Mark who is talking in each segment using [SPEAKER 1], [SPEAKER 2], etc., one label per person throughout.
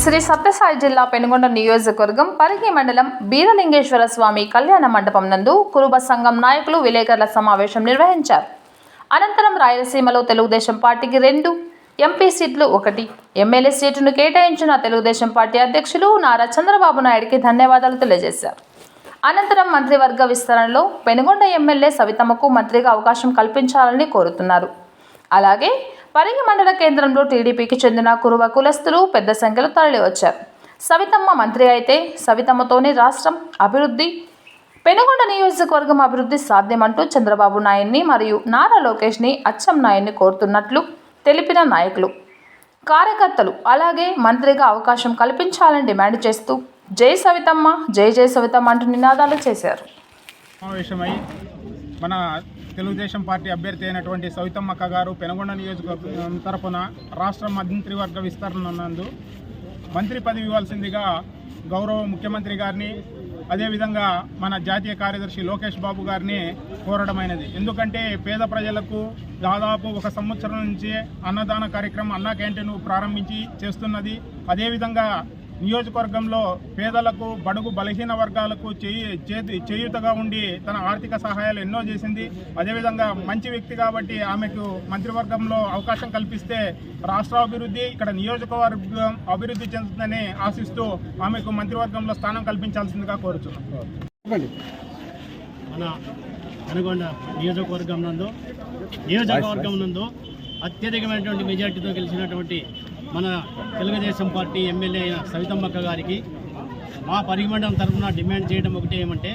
[SPEAKER 1] శ్రీ సత్యసాయి జిల్లా పెనుగొండ నియోజకవర్గం పరిగి మండలం బీరలింగేశ్వర స్వామి కళ్యాణ మండపం నందు కురుబ సంఘం నాయకులు విలేకరుల సమావేశం నిర్వహించారు. అనంతరం రాయలసీమలో తెలుగుదేశం పార్టీకి 2 ఎంపీ సీట్లు 1 ఎమ్మెల్యే సీటును కేటాయించిన తెలుగుదేశం పార్టీ అధ్యక్షులు నారా చంద్రబాబు నాయుడికి ధన్యవాదాలు తెలియజేశారు. అనంతరం మంత్రివర్గ విస్తరణలో పెనుగొండ ఎమ్మెల్యే సవితమ్మకు మంత్రిగా అవకాశం కల్పించాలని కోరుతున్నారు. అలాగే పరిగి మండల కేంద్రంలో టీడీపీకి చెందిన కురువ కులస్తులు పెద్ద సంఖ్యలో తరలివచ్చారు. సవితమ్మ మంత్రి అయితే సవితమ్మతోనే రాష్ట్రం అభివృద్ధి, పెనుగొండ నియోజకవర్గం అభివృద్ధి సాధ్యమంటూ చంద్రబాబు నాయుడిని మరియు నారా లోకేష్ని అచ్చం నాయుడిని కోరుతున్నట్లు తెలిపిన నాయకులు, కార్యకర్తలు అలాగే మంత్రిగా అవకాశం కల్పించాలని డిమాండ్ చేస్తూ జై సవితమ్మ, జై జై సవితమ్మ అంటూ నినాదాలు చేశారు.
[SPEAKER 2] మన తెలుగుదేశం పార్టీ అభ్యర్థి అయినటువంటి సవితమ్మక్క గారు పెనుగొండ నియోజకవర్గం తరపున రాష్ట్ర మంత్రివర్గ విస్తరణ నందు మంత్రి పదవి ఇవ్వాల్సిందిగా గౌరవ ముఖ్యమంత్రి గారిని, అదేవిధంగా మన జాతీయ కార్యదర్శి లోకేష్ బాబు గారిని కోరడమైనది. ఎందుకంటే పేద ప్రజలకు దాదాపు 1 సంవత్సరం నుంచి అన్నదాన కార్యక్రమం అన్నా క్యాంటీన్ ప్రారంభించి చేస్తున్నది. అదేవిధంగా నియోజకవర్గంలో పేదలకు, బడుగు బలహీన వర్గాలకు చేయూతగా ఉండి తన ఆర్థిక సహాయాలు ఎన్నో చేసింది. అదేవిధంగా మంచి వ్యక్తి కాబట్టి ఆమెకు మంత్రివర్గంలో అవకాశం కల్పిస్తే రాష్ట్ర అభివృద్ధి, ఇక్కడ నియోజకవర్గం అభివృద్ధి చెందుతుందని ఆశిస్తూ ఆమెకు మంత్రివర్గంలో స్థానం కల్పించాల్సిందిగా కోరుచున్నాం.
[SPEAKER 3] మన పెనుగొండ నియోజకవర్గం నందు అత్యధికమైనటువంటి మెజార్టీతో గెలిచినటువంటి మన తెలుగుదేశం పార్టీ ఎమ్మెల్యే అయిన సవితమ్మక్క గారికి మా పరిగి మండలం తరఫున డిమాండ్ చేయడం ఒకటి ఏమంటే,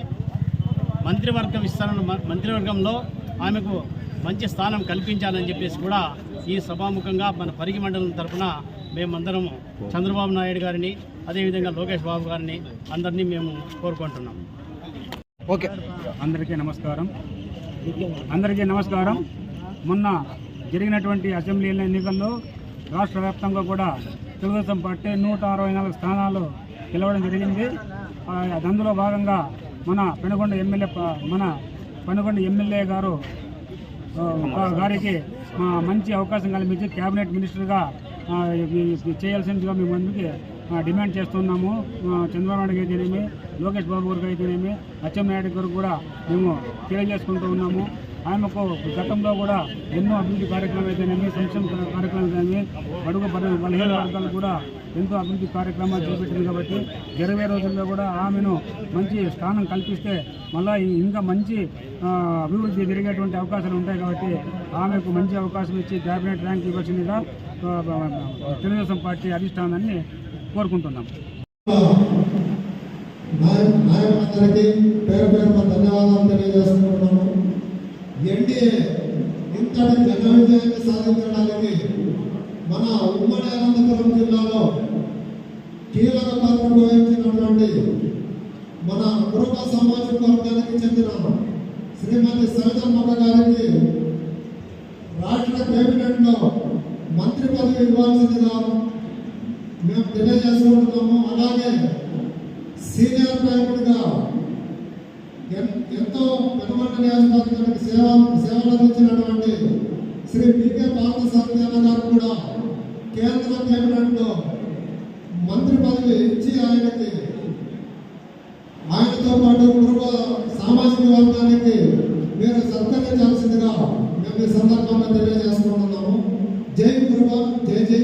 [SPEAKER 3] మంత్రివర్గంలో ఆమెకు మంచి స్థానం కల్పించాలని చెప్పేసి కూడా ఈ సభాముఖంగా మన పరిగి మండలం తరఫున మేమందరం చంద్రబాబు నాయుడు గారిని, అదేవిధంగా లోకేష్ బాబు గారిని అందరినీ మేము కోరుకుంటున్నాం.
[SPEAKER 2] ఓకే, అందరికీ నమస్కారం. మొన్న జరిగినటువంటి అసెంబ్లీ ఎన్నికల్లో రాష్ట్ర వ్యాప్తంగా కూడా తెలుగుదేశం పార్టీ 164 స్థానాలు గెలవడం జరిగింది. అందులో భాగంగా మన పెనుగొండ ఎమ్మెల్యే గారికి మంచి అవకాశం కల్పించి క్యాబినెట్ మినిస్టర్గా చేయాల్సిందిగా మేము ముందుకి డిమాండ్ చేస్తున్నాము. చంద్రబాబు నాయుడు అయితేనేమి, లోకేష్ బాబు గారికి అయితేనేమి, అచ్చెన్నాయుడు గారికి కూడా మేము తెలియజేసుకుంటూ ఉన్నాము. ఆయనకు గతంలో కూడా ఎన్నో అభివృద్ధి కార్యక్రమాలు అయితేనేమి, సంక్షేమ కార్యక్రమాలు అయితేనేమి, బడుగు బలహీన వర్గాలు కూడా ఎంతో అభివృద్ధి కార్యక్రమాలు చేపట్టింది. కాబట్టి 20 రోజుల్లో కూడా ఆమెను మంచి స్థానం కల్పిస్తే మళ్ళీ ఇంకా మంచి అభివృద్ధి జరిగేటువంటి అవకాశాలు ఉంటాయి. కాబట్టి ఆమెకు మంచి అవకాశం ఇచ్చి క్యాబినెట్ ర్యాంక్ ఇవ్వాల్సిందిగా తెలుగుదేశం పార్టీ అధిష్టానాన్ని కోరుకుంటున్నాం.
[SPEAKER 4] ధన్యవాదాలు తెలియజేస్తున్నాము. ఎన్డీఏ ఇంతటి ఘన విజయాన్ని సాధించడానికి మన ఉమ్మడి అనంతపురం జిల్లాలో కీలక పాత్ర వహించినటువంటి మన కురుబ సామాజిక వర్గానికి చెందిన శ్రీమతి సవితమ్మక్క గారికి రాష్ట్ర కేబినెట్లో మంత్రి పదవి ఇవ్వాల్సిందిగా మేము తెలియజేసుకుంటున్నాము. అలాగే సీనియర్ నాయకుడిగా ఎంతో పెనుగొండ నియోజకవర్గానికి సేవలు అందించినటువంటి శ్రీ పీకే పార్థసారథి గారు కూడా కేంద్ర కేబినెట్లో మంత్రి పదవి ఇచ్చి ఆయనతో పాటు కురుబ సామాజిక వర్గానికి మీరు సత్కరించాల్సిందిగా మేము ఈ సందర్భంగా తెలియజేసుకుంటున్నాము. జై కురుబ, జై జై.